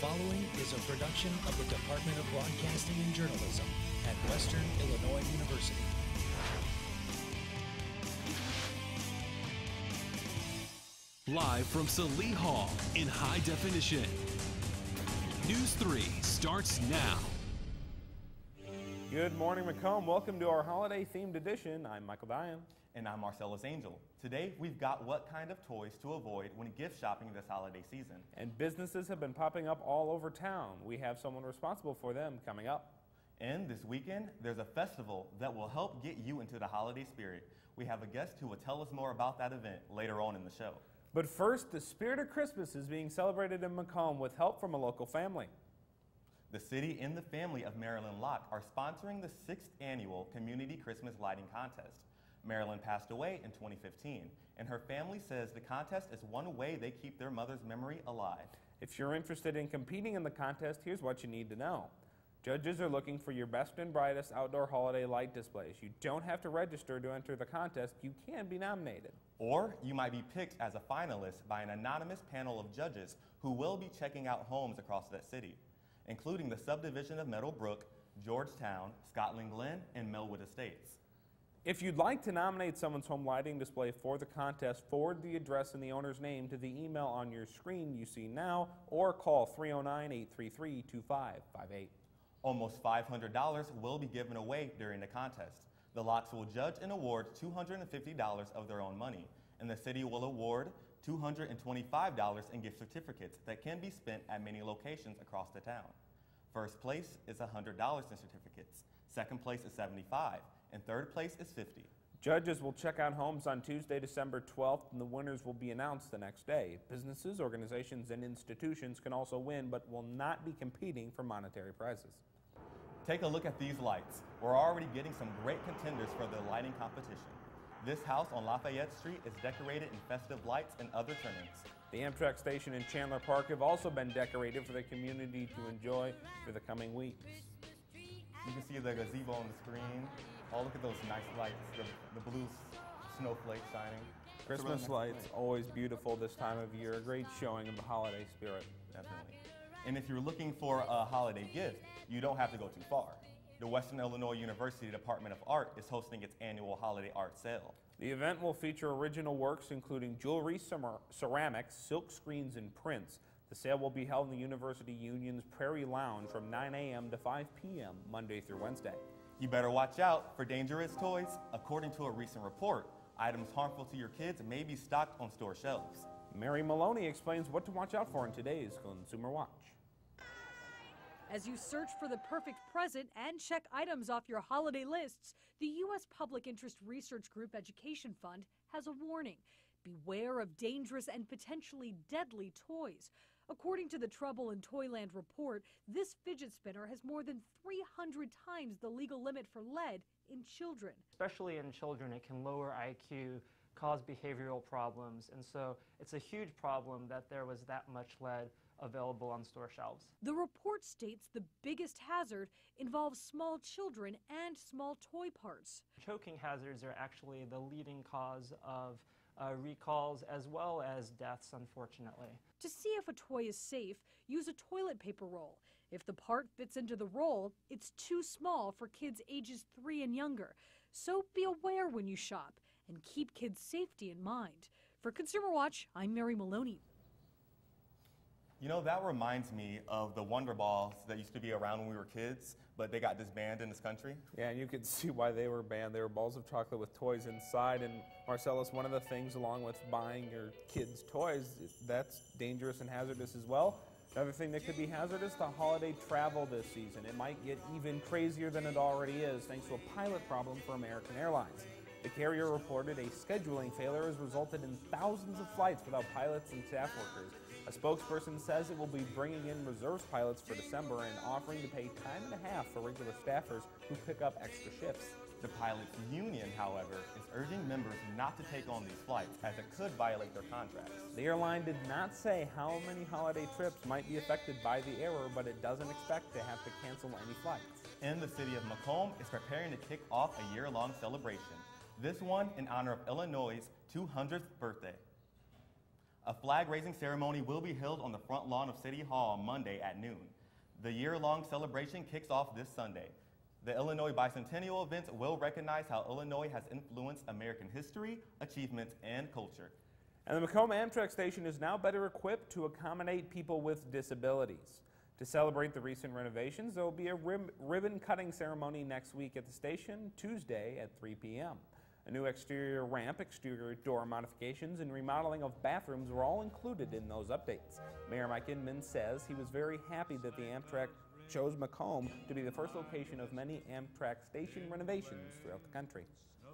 following is a production of the Department of Broadcasting and Journalism at Western Illinois University. Live from Salee Hall in high definition. News 3 starts now. Good morning, Macomb. Welcome to our holiday-themed edition. I'm Michael Diane. And I'm Marcellus Angel. Today, we've got what kind of toys to avoid when gift shopping this holiday season. And businesses have been popping up all over town. We have someone responsible for them coming up. And this weekend, there's a festival that will help get you into the holiday spirit. We have a guest who will tell us more about that event later on in the show. But first, the spirit of Christmas is being celebrated in Macomb with help from a local family. The city and the family of Marilyn Locke are sponsoring the 6th annual Community Christmas Lighting Contest. Marilyn passed away in 2015, and her family says the contest is one way they keep their mother's memory alive. If you're interested in competing in the contest, here's what you need to know. Judges are looking for your best and brightest outdoor holiday light displays. You don't have to register to enter the contest. You can be nominated. Or you might be picked as a finalist by an anonymous panel of judges who will be checking out homes across that city, including the subdivision of Meadowbrook, Georgetown, Scotland Glen, and Melwood Estates. If you'd like to nominate someone's home lighting display for the contest, forward the address and the owner's name to the email on your screen you see now, or call 309-833-2558. Almost $500 will be given away during the contest. The Locks will judge and award $250 of their own money, and the city will award $225 in gift certificates that can be spent at many locations across the town. First place is $100 in certificates, second place is $75, and third place is $50. Judges will check out homes on Tuesday, December 12th, and the winners will be announced the next day. Businesses, organizations, and institutions can also win, but will not be competing for monetary prizes. Take a look at these lights. We're already getting some great contenders for the lighting competition. This house on Lafayette Street is decorated in festive lights and other trimmings. The Amtrak station in Chandler Park have also been decorated for the community to enjoy for the coming weeks. You can see the gazebo on the screen. Oh, look at those nice lights, the blue snowflake shining. Christmas lights, always beautiful this time of year. A great showing of the holiday spirit. Definitely. And if you're looking for a holiday gift, you don't have to go too far. The Western Illinois University Department of Art is hosting its annual holiday art sale. The event will feature original works including jewelry, ceramics, silk screens, and prints. The sale will be held in the University Union's Prairie Lounge from 9 a.m. to 5 p.m. Monday through Wednesday. You better watch out for dangerous toys. According to a recent report, items harmful to your kids may be stocked on store shelves. Mary Maloney explains what to watch out for in today's Consumer Watch. As you search for the perfect present and check items off your holiday lists, the U.S. Public Interest Research Group Education Fund has a warning. Beware of dangerous and potentially deadly toys. According to the Trouble in Toyland report, this fidget spinner has more than 300 times the legal limit for lead in children. Especially in children, it can lower IQ, cause behavioral problems, and so it's a huge problem that there was that much lead available on store shelves. The report states the biggest hazard involves small children and small toy parts. Choking hazards are actually the leading cause of recalls as well as deaths, unfortunately. To see if a toy is safe, use a toilet paper roll. If the part fits into the roll, it's too small for kids ages 3 and younger. So be aware when you shop and keep kids' safety in mind. For Consumer Watch, I'm Mary Maloney. You know, that reminds me of the Wonder Balls that used to be around when we were kids, but they got disbanded in this country. Yeah, and you can see why they were banned. They were balls of chocolate with toys inside. And Marcellus, one of the things along with buying your kids' toys, that's dangerous and hazardous as well. Another thing that could be hazardous, the holiday travel this season. It might get even crazier than it already is thanks to a pilot problem for American Airlines. The carrier reported a scheduling failure has resulted in thousands of flights without pilots and staff workers. A spokesperson says it will be bringing in reserves pilots for December and offering to pay time and a half for regular staffers who pick up extra shifts. The pilots union, however, is urging members not to take on these flights as it could violate their contracts. The airline did not say how many holiday trips might be affected by the error, but it doesn't expect to have to cancel any flights. And the city of Macomb is preparing to kick off a year-long celebration. This one in honor of Illinois' 200th birthday. A flag-raising ceremony will be held on the front lawn of City Hall on Monday at noon. The year-long celebration kicks off this Sunday. The Illinois Bicentennial events will recognize how Illinois has influenced American history, achievements, and culture. And the Macomb Amtrak station is now better equipped to accommodate people with disabilities. To celebrate the recent renovations, there will be a ribbon-cutting ceremony next week at the station, Tuesday at 3 p.m. A new exterior ramp, exterior door modifications, and remodeling of bathrooms were all included in those updates. Mayor Mike Inman says he was very happy that the Amtrak chose Macomb to be the first location of many Amtrak station renovations throughout the country.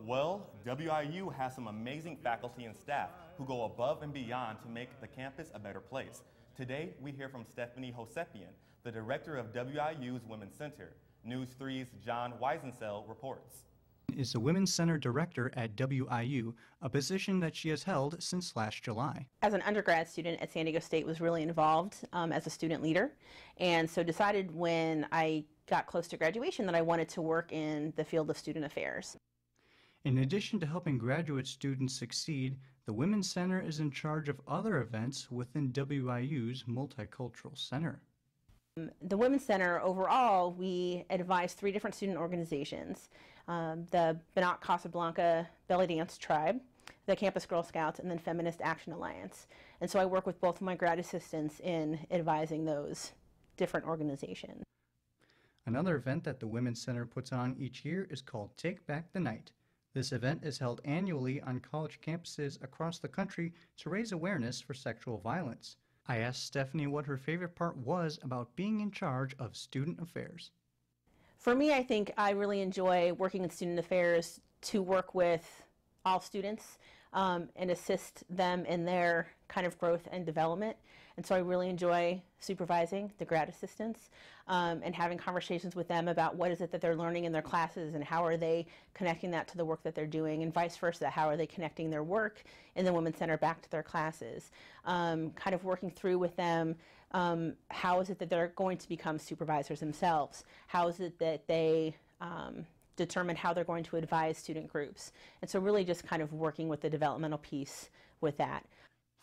Well, WIU has some amazing faculty and staff who go above and beyond to make the campus a better place. Today, we hear from Stephanie Hosepian, the director of WIU's Women's Center. News3's John Weisensell reports. Is the Women's Center Director at WIU, a position that she has held since last July. As an undergrad student at San Diego State, was really involved as a student leader, and so decided when I got close to graduation that I wanted to work in the field of student affairs. In addition to helping graduate students succeed, the Women's Center is in charge of other events within WIU's Multicultural Center. The Women's Center, overall, we advise 3 different student organizations. The Banat Casablanca Belly Dance Tribe, the Campus Girl Scouts, and then Feminist Action Alliance. And so I work with both of my grad assistants in advising those different organizations. Another event that the Women's Center puts on each year is called Take Back the Night. This event is held annually on college campuses across the country to raise awareness for sexual violence. I asked Stephanie what her favorite part was about being in charge of student affairs. For me, I think I really enjoy working in student affairs to work with all students and assist them in their kind of growth and development. And so I really enjoy supervising the grad assistants and having conversations with them about what is it that they're learning in their classes and how are they connecting that to the work that they're doing, and vice versa, how are they connecting their work in the Women's Center back to their classes. Kind of working through with them how is it that they're going to become supervisors themselves, how is it that they determine how they're going to advise student groups. And so really just kind of working with the developmental piece with that.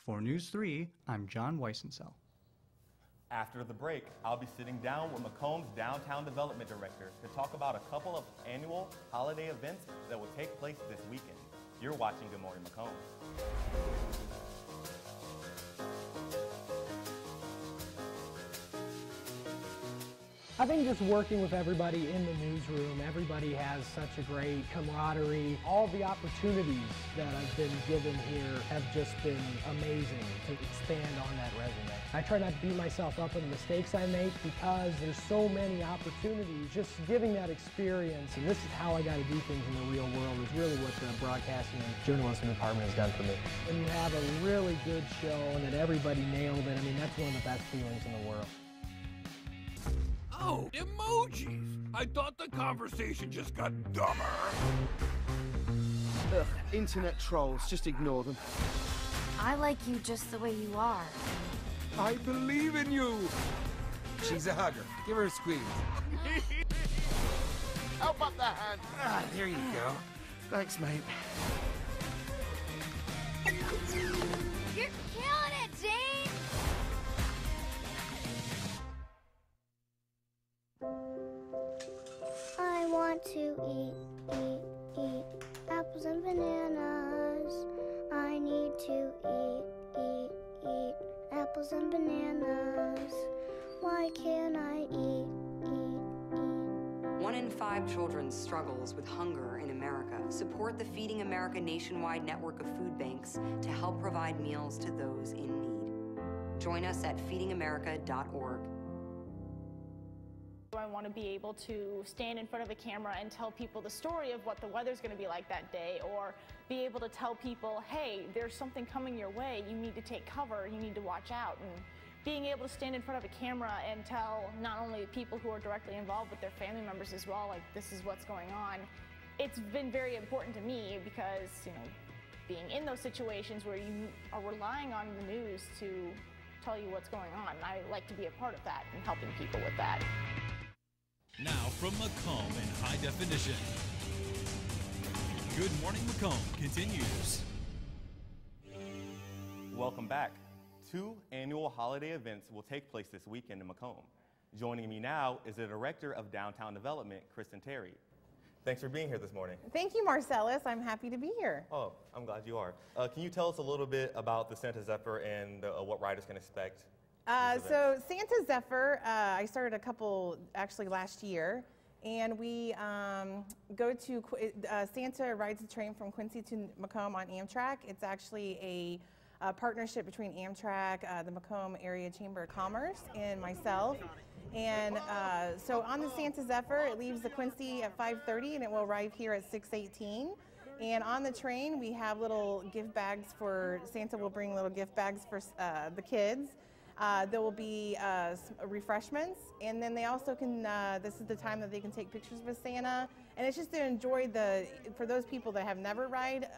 For News 3, I'm John Weisensell. After the break, I'll be sitting down with Macomb's Downtown Development Director to talk about a couple of annual holiday events that will take place this weekend. You're watching Good Morning Macomb. I think just working with everybody in the newsroom, everybody has such a great camaraderie. All the opportunities that I've been given here have just been amazing to expand on that resume. I try not to beat myself up on the mistakes I make because there's so many opportunities. Just giving that experience, and this is how I got to do things in the real world, is really what the broadcasting and journalism department has done for me. When you have a really good show and that everybody nailed it, I mean, that's one of the best feelings in the world. Oh, emojis! I thought the conversation just got dumber. Ugh, internet trolls, just ignore them. I like you just the way you are. I believe in you! She's a hugger. Give her a squeeze. Help up the hand! Ah, there you go. Thanks, mate. You're killing it, Jane! I want to eat apples and bananas. I need to eat apples and bananas. Why can't I eat? 1 in 5 children struggles with hunger in America. Support the Feeding America nationwide network of food banks to help provide meals to those in need. Join us at feedingamerica.org. I want to be able to stand in front of a camera and tell people the story of what the weather's going to be like that day, or be able to tell people, hey, there's something coming your way, you need to take cover, you need to watch out. And being able to stand in front of a camera and tell not only people who are directly involved but their family members as well, like, this is what's going on. It's been very important to me because, you know, being in those situations where you are relying on the news to tell you what's going on, I like to be a part of that and helping people with that. Now from Macomb in high definition. Good Morning Macomb continues. Welcome back. 2 annual holiday events will take place this weekend in Macomb. Joining me now is the Director of Downtown Development, Kristen Terry. Thanks for being here this morning. Thank you, Marcellus. I'm happy to be here. Oh, I'm glad you are. Can you tell us a little bit about the Santa Zephyr and what riders can expect? So Santa Zephyr, I started a couple actually last year, and we go to, Santa rides the train from Quincy to Macomb on Amtrak. It's actually a partnership between Amtrak, the Macomb Area Chamber of Commerce, and myself. And so on the Santa Zephyr, it leaves the Quincy at 5:30 and it will arrive here at 6:18. And on the train, we have little gift bags for, Santa will bring little gift bags for the kids. There will be refreshments, and then they also can, this is the time that they can take pictures with Santa. And it's just to enjoy for those people that have never ride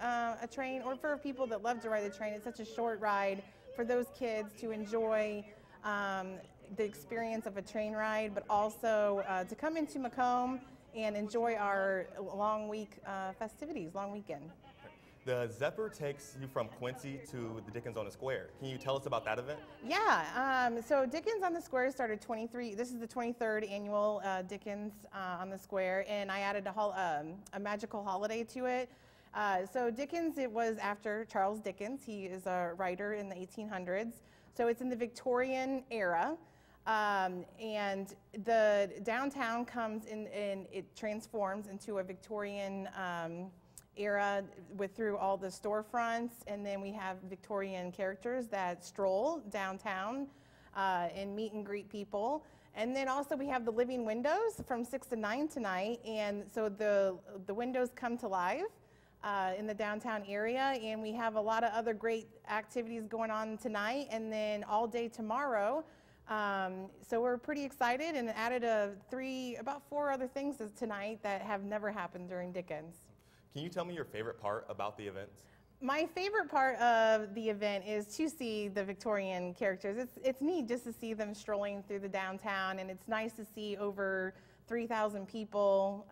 a train, or for people that love to ride the train, it's such a short ride for those kids to enjoy the experience of a train ride, but also to come into Macomb and enjoy our long week festivities, long weekend. The Zephyr takes you from Quincy to the Dickens on the Square. Can you tell us about that event? Yeah, so Dickens on the Square started this is the 23rd annual Dickens on the Square, and I added a magical holiday to it. So Dickens, it was after Charles Dickens. He is a writer in the 1800s. So it's in the Victorian era. And the downtown comes in and it transforms into a Victorian era through all the storefronts, and then we have Victorian characters that stroll downtown and meet and greet people. And then also we have the living windows from 6 to 9 tonight, and so the windows come to life in the downtown area, and we have a lot of other great activities going on tonight and then all day tomorrow. So we're pretty excited, and added about 4 other things tonight that have never happened during Dickens. Can you tell me your favorite part about the events? My favorite part of the event is to see the Victorian characters. It's neat just to see them strolling through the downtown, and it's nice to see over 3,000 people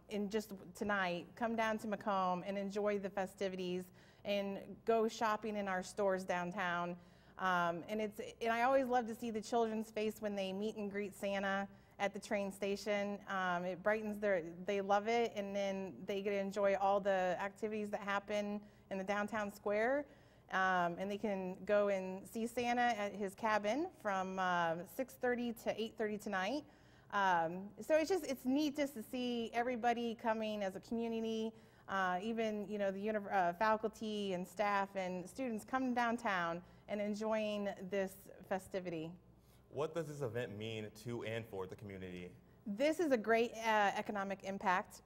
in just tonight come down to Macomb and enjoy the festivities and go shopping in our stores downtown. And I always love to see the children's face when they meet and greet Santa at the train station. It brightens they love it, and then they get to enjoy all the activities that happen in the downtown square. And they can go and see Santa at his cabin from 6:30 to 8:30 tonight. So it's neat just to see everybody coming as a community, even the faculty and staff and students coming downtown and enjoying this festivity. What does this event mean to and for the community? This is a great economic impact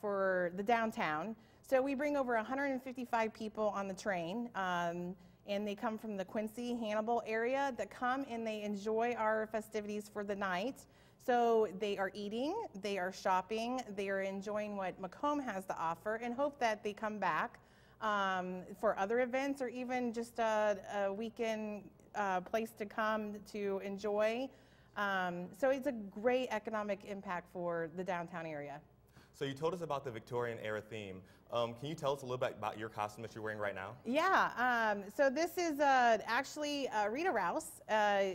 for the downtown. So we bring over 155 people on the train, and they come from the Quincy, Hannibal area that come and they enjoy our festivities for the night. So they are eating, they are shopping, they are enjoying what Macomb has to offer, and hope that they come back for other events, or even just a weekend place to come to enjoy. So it's a great economic impact for the downtown area. So you told us about the Victorian era theme. Can you tell us a little bit about your costume that you're wearing right now? Yeah, so this is actually Rita Rouse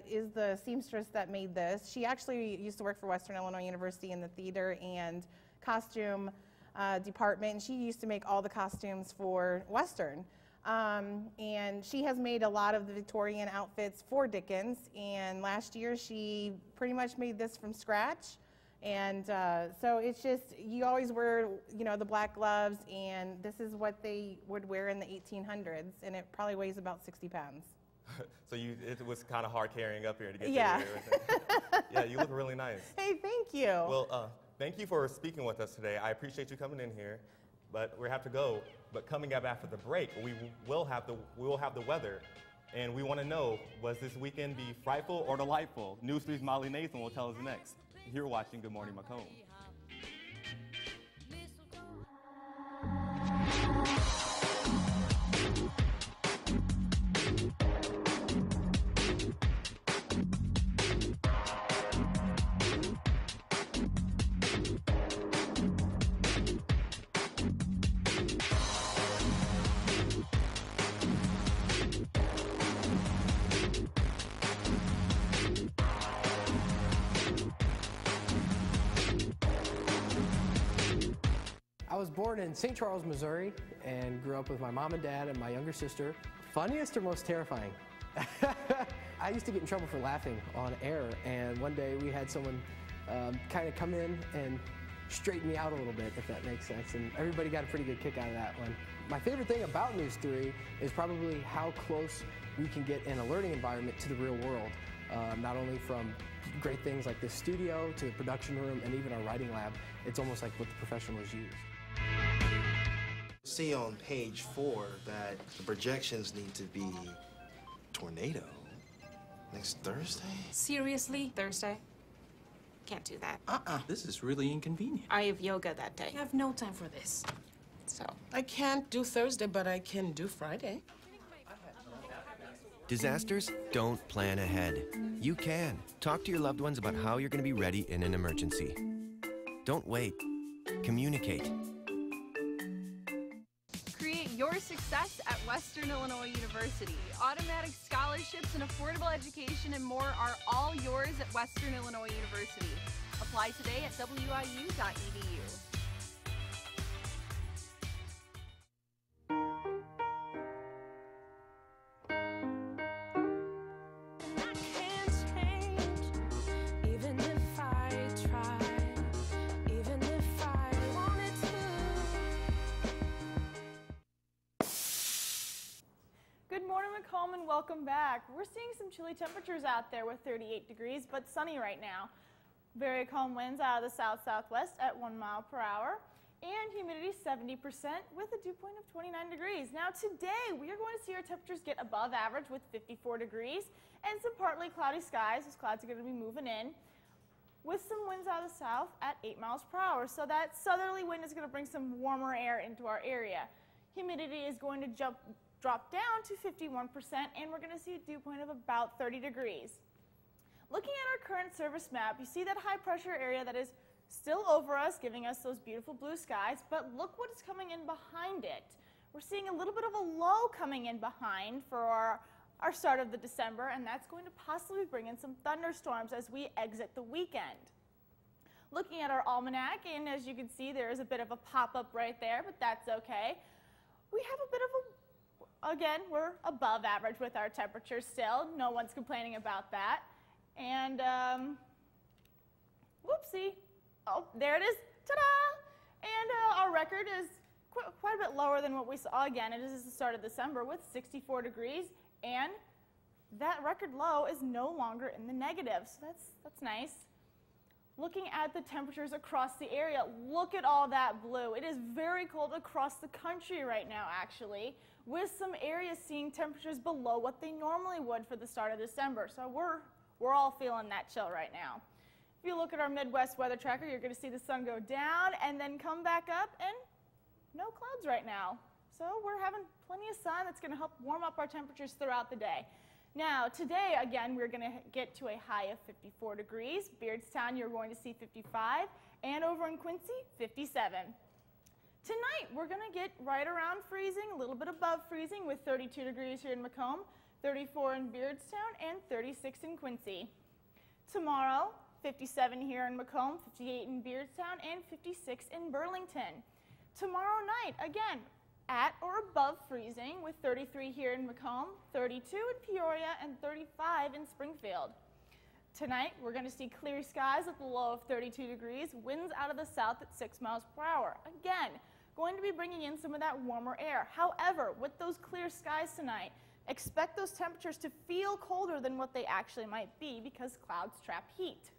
is the seamstress that made this. She actually used to work for Western Illinois University in the theater and costume department, and she used to make all the costumes for Western. And she has made a lot of the Victorian outfits for Dickens, and last year she pretty much made this from scratch. And so it's just, you always wear, the black gloves, and this is what they would wear in the 1800s, and it probably weighs about 60 pounds. So it was kind of hard carrying up here to get yeah. to here. Yeah, you look really nice. Hey, thank you. Well, thank you for speaking with us today. I appreciate you coming in here, but we have to go. But coming up after the break, we will have the weather, and we want to know, was this weekend be frightful or delightful? NEWS3's Molly Nathan will tell us next. You're watching Good Morning Macomb. was born in St. Charles, Missouri, and grew up with my mom and dad and my younger sister. Funniest or most terrifying? I used to get in trouble for laughing on air, and one day we had someone kind of come in and straighten me out a little bit, if that makes sense, and everybody got a pretty good kick out of that one. My favorite thing about NEWS3 is probably how close we can get in a learning environment to the real world, not only from great things like this studio to the production room and even our writing lab. It's almost like what the professionals use. See on page 4 that the projections need to be tornado next Thursday? Seriously? Thursday? Can't do that. This is really inconvenient. I have yoga that day. I have no time for this. So. I can't do Thursday, but I can do Friday. Disasters don't plan ahead. You can. Talk to your loved ones about how you're going to be ready in an emergency. Don't wait. Communicate. Create your success at Western Illinois University. Automatic scholarships and affordable education and more are all yours at Western Illinois University. Apply today at wiu.edu. Good morning, Macomb, and welcome back. We're seeing some chilly temperatures out there with 38 degrees, but sunny right now. Very calm winds out of the south-southwest at 1 mile per hour, and humidity 70% with a dew point of 29 degrees. Now today, we are going to see our temperatures get above average with 54 degrees and some partly cloudy skies. Those clouds are going to be moving in with some winds out of the south at 8 miles per hour. So that southerly wind is going to bring some warmer air into our area. Humidity is going to drop down to 51%, and we're going to see a dew point of about 30 degrees. Looking at our current service map, you see that high pressure area that is still over us, giving us those beautiful blue skies, but look what is coming in behind it. We're seeing a little bit of a low coming in behind for our start of the December, and that's going to possibly bring in some thunderstorms as we exit the weekend. Looking at our almanac, and as you can see, there is a bit of a pop-up right there, but that's okay. We have a bit of again, we're above average with our temperatures still. No one's complaining about that. And, whoopsie. Oh, there it is. Ta-da! And our record is quite a bit lower than what we saw. Again, it is the start of December with 64 degrees, and that record low is no longer in the negative, so that's nice. Looking at the temperatures across the area, look at all that blue. It is very cold across the country right now, actually, with some areas seeing temperatures below what they normally would for the start of December. So we're all feeling that chill right now. If you look at our Midwest weather tracker, you're going to see the sun go down and then come back up, and no clouds right now. So we're having plenty of sun that's going to help warm up our temperatures throughout the day. Now, today, again, we're going to get to a high of 54 degrees. Beardstown, you're going to see 55, and over in Quincy, 57. Tonight, we're going to get right around freezing, a little bit above freezing, with 32 degrees here in Macomb, 34 in Beardstown, and 36 in Quincy. Tomorrow, 57 here in Macomb, 58 in Beardstown, and 56 in Burlington. Tomorrow night, again, at or above freezing with 33 here in Macomb, 32 in Peoria, and 35 in Springfield. Tonight, we're going to see clear skies with a low of 32 degrees, winds out of the south at 6 miles per hour. Again, going to be bringing in some of that warmer air. However, with those clear skies tonight, expect those temperatures to feel colder than what they actually might be because clouds trap heat.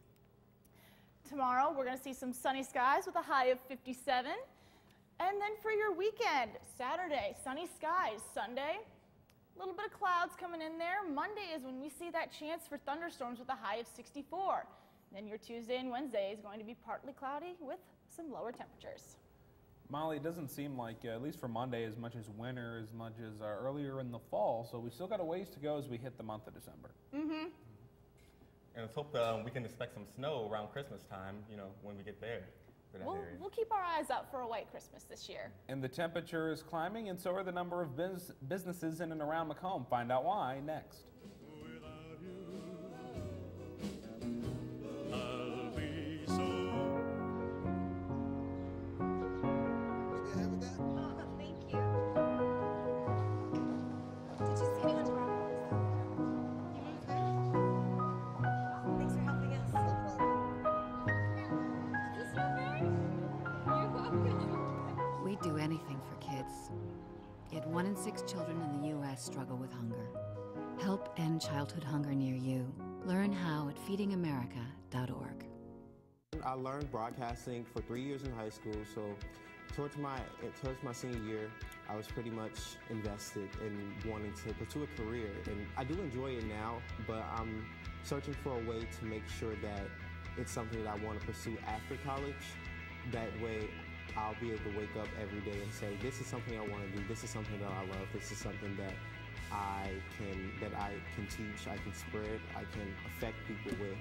Tomorrow, we're going to see some sunny skies with a high of 57. And then for your weekend, Saturday, sunny skies. Sunday, a little bit of clouds coming in there. Monday is when we see that chance for thunderstorms with a high of 64. Then your Tuesday and Wednesday is going to be partly cloudy with some lower temperatures. Molly, it doesn't seem like, at least for Monday, as much as winter, as much as earlier in the fall, so we still got a ways to go as we hit the month of December. And let's hope we can expect some snow around Christmas time, when we get there. We'll keep our eyes out for a white Christmas this year. And the temperature is climbing, and so are the number of businesses in and around Macomb. Find out why next. in 6 children in the U.S. struggle with hunger. Help end childhood hunger near you. Learn how at feedingamerica.org. I learned broadcasting for 3 years in high school, so towards my senior year, I was pretty much invested in wanting to pursue a career. And I do enjoy it now, but I'm searching for a way to make sure that it's something that I want to pursue after college. That way, I'll be able to wake up every day and say, this is something I want to do, this is something that I love, this is something that I can teach, I can spread, I can affect people with.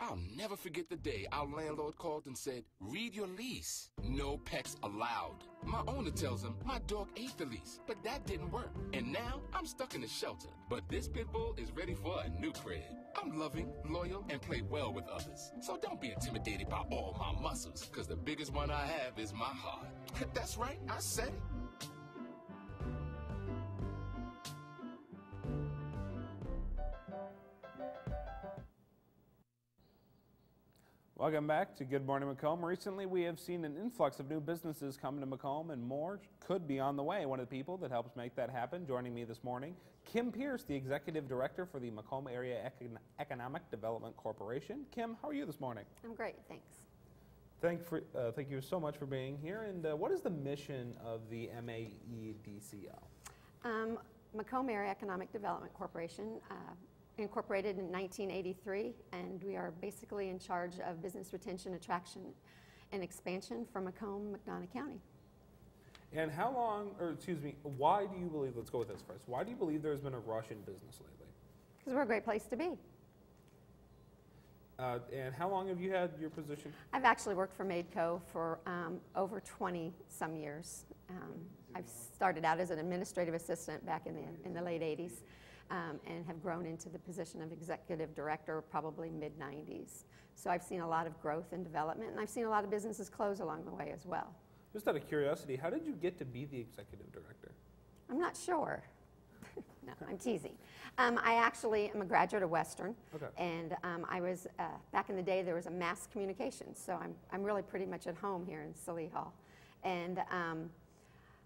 I'll never forget the day our landlord called and said, read your lease. No pets allowed. My owner tells him my dog ate the lease, but that didn't work. And now I'm stuck in a shelter. But this pit bull is ready for a new crib. I'm loving, loyal, and play well with others. So don't be intimidated by all my muscles, because the biggest one I have is my heart. That's right, I said it. Welcome back to Good Morning Macomb. Recently, we have seen an influx of new businesses coming to Macomb, and more could be on the way. One of the people that helps make that happen, joining me this morning, Kim Pierce, the Executive Director for the Macomb Area Economic Development Corporation. Kim, how are you this morning? I'm great, thanks. Thank you so much for being here. And what is the mission of the MAEDCO? Macomb Area Economic Development Corporation incorporated in 1983, and we are basically in charge of business retention, attraction, and expansion for Macomb, McDonough County. And why do you believe, let's go with this first, why do you believe there's been a rush in business lately? Because we're a great place to be. And how long have you had your position? I've actually worked for Madco for over 20 some years. I've started out as an administrative assistant back in the late 80s. And have grown into the position of executive director probably mid-90s. So I've seen a lot of growth and development, and I've seen a lot of businesses close along the way as well. Just out of curiosity, how did you get to be the executive director? I'm not sure. No, I'm teasing. I actually am a graduate of Western, okay. And I was, back in the day, there was a mass communications, so I'm really pretty much at home here in Silly Hall. And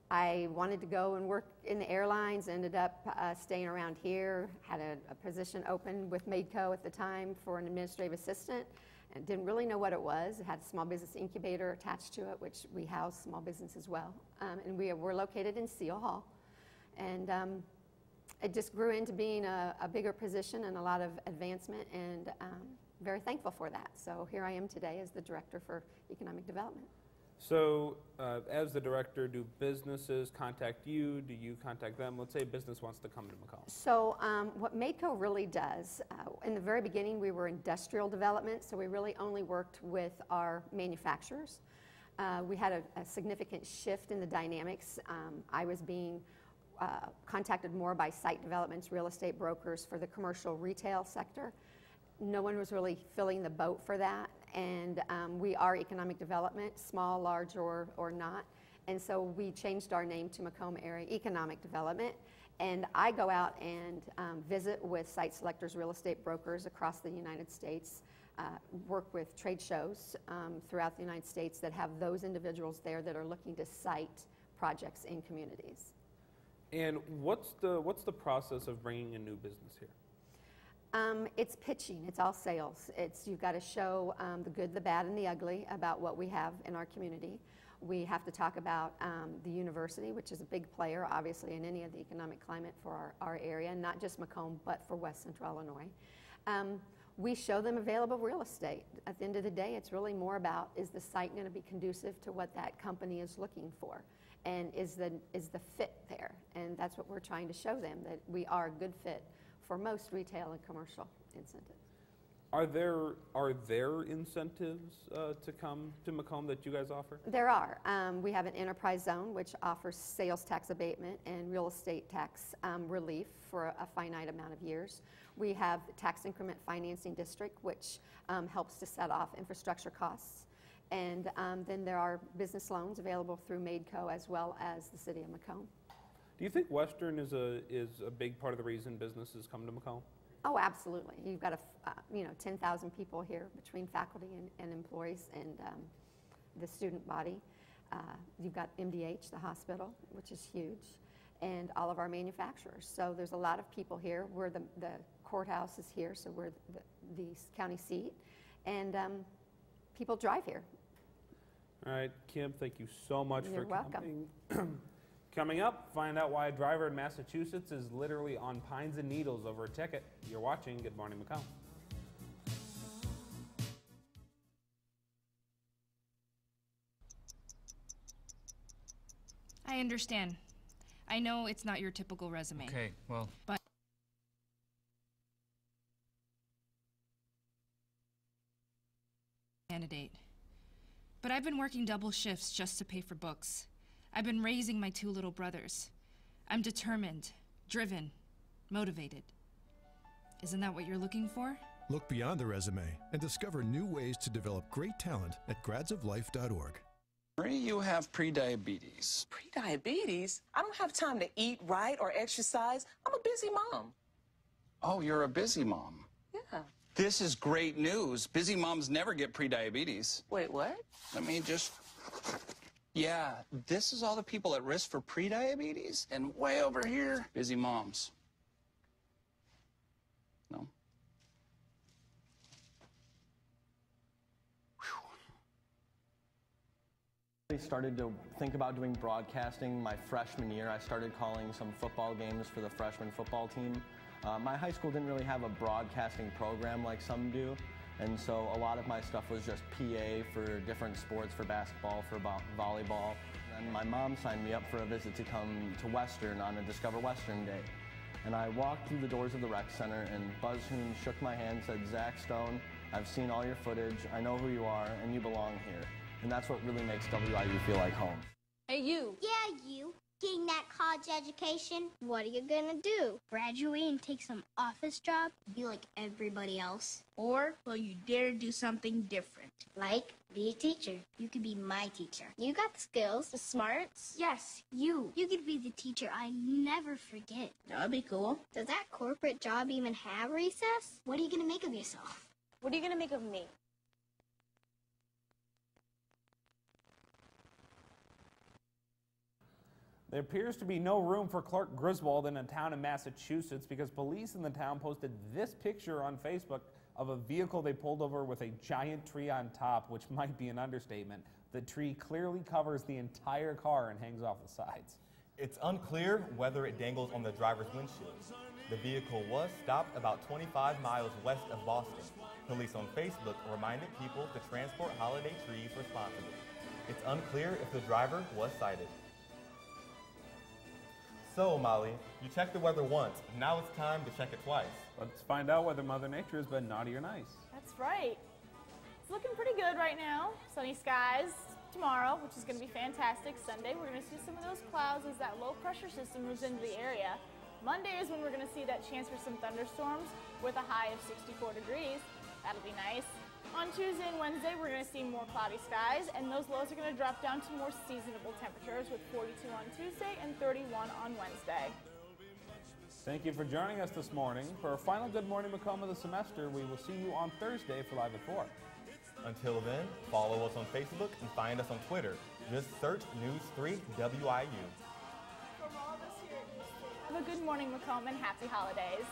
I wanted to go and work in the airlines, ended up staying around here, had a position open with Madco at the time for an administrative assistant, and didn't really know what it was. It had a small business incubator attached to it, which we house small business as well. And we're located in Seal Hall. And it just grew into being a bigger position and a lot of advancement, and very thankful for that. So here I am today as the Director for Economic Development. So, as the director, do businesses contact you? Do you contact them? Let's say a business wants to come to Macomb. So, what Madco really does, in the very beginning, we were industrial development, so we really only worked with our manufacturers. We had a significant shift in the dynamics. I was being contacted more by site developments, real estate brokers for the commercial retail sector. No one was really filling the boat for that. And we are economic development, small, large, or not. And so we changed our name to Macomb Area Economic Development. And I go out and visit with site selectors, real estate brokers across the United States, work with trade shows throughout the United States that have those individuals there that are looking to site projects in communities. And what's the process of bringing a new business here? It's pitching. It's all sales. You've got to show the good, the bad, and the ugly about what we have in our community. We have to talk about the university, which is a big player, obviously, in any of the economic climate for our area, not just Macomb, but for West Central Illinois. We show them available real estate. At the end of the day, it's really more about, is the site going to be conducive to what that company is looking for? And is the fit there? And that's what we're trying to show them, that we are a good fit for most retail and commercial incentives. Are there incentives to come to Macomb that you guys offer? There are. We have an enterprise zone which offers sales tax abatement and real estate tax relief for a finite amount of years. We have the tax increment financing district which helps to set off infrastructure costs. And then there are business loans available through MaidCo as well as the City of Macomb. Do you think Western is a big part of the reason businesses come to Macomb? Oh, absolutely. You've got 10,000 people here between faculty and employees and the student body. You've got MDH, the hospital, which is huge, and all of our manufacturers. So there's a lot of people here. We're the courthouse is here, so we're the county seat, and people drive here. All right, Kim, thank you so much You're for welcome. coming. Coming up, find out why a driver in Massachusetts is literally on pines and needles over a ticket. You're watching Good Morning Macomb. I understand. I know it's not your typical resume. Okay, well. But candidate. But I've been working double shifts just to pay for books. I've been raising my 2 little brothers. I'm determined, driven, motivated. Isn't that what you're looking for? Look beyond the resume and discover new ways to develop great talent at gradsoflife.org. Marie, you have prediabetes. Prediabetes? I don't have time to eat right or exercise. I'm a busy mom. Oh, you're a busy mom. Yeah. This is great news. Busy moms never get prediabetes. Wait, what? Let me just... Yeah, this is all the people at risk for prediabetes, and way over here, busy moms. No? I started to think about doing broadcasting my freshman year. I started calling some football games for the freshman football team. My high school didn't really have a broadcasting program like some do, and so a lot of my stuff was just PA for different sports, for basketball, for volleyball. And my mom signed me up for a visit to come to Western on a Discover Western Day. And I walked through the doors of the rec center, and Buzz Hoon shook my hand and said, "Zach Stone, I've seen all your footage, I know who you are, and you belong here." And that's what really makes WIU feel like home. Hey, you. Yeah, you. Getting that college education, what are you gonna do? Graduate and take some office job? Be like everybody else? Or will you dare do something different? Like, be a teacher. You could be my teacher. You got the skills. The smarts? Yes, you. You could be the teacher I never forget. That would be cool. Does that corporate job even have recess? What are you gonna make of yourself? What are you gonna make of me? There appears to be no room for Clark Griswold in a town in Massachusetts because police in the town posted this picture on Facebook of a vehicle they pulled over with a giant tree on top, which might be an understatement. The tree clearly covers the entire car and hangs off the sides. It's unclear whether it dangles on the driver's windshield. The vehicle was stopped about 25 miles west of Boston. Police on Facebook reminded people to transport holiday trees responsibly. It's unclear if the driver was cited. So, Molly, you checked the weather once. Now it's time to check it twice. Let's find out whether Mother Nature has been naughty or nice. That's right. It's looking pretty good right now. Sunny skies tomorrow, which is going to be fantastic. Sunday, we're going to see some of those clouds as that low pressure system moves into the area. Monday is when we're going to see that chance for some thunderstorms with a high of 64 degrees. That'll be nice. On Tuesday and Wednesday, we're going to see more cloudy skies, and those lows are going to drop down to more seasonable temperatures with 42 on Tuesday and 31 on Wednesday. Thank you for joining us this morning. For our final Good Morning Macomb of the semester, we will see you on Thursday for Live at 4. Until then, follow us on Facebook and find us on Twitter. Just search NEWS3 WIU. From all of us here at NEWS3, have a good morning, Macomb, and happy holidays.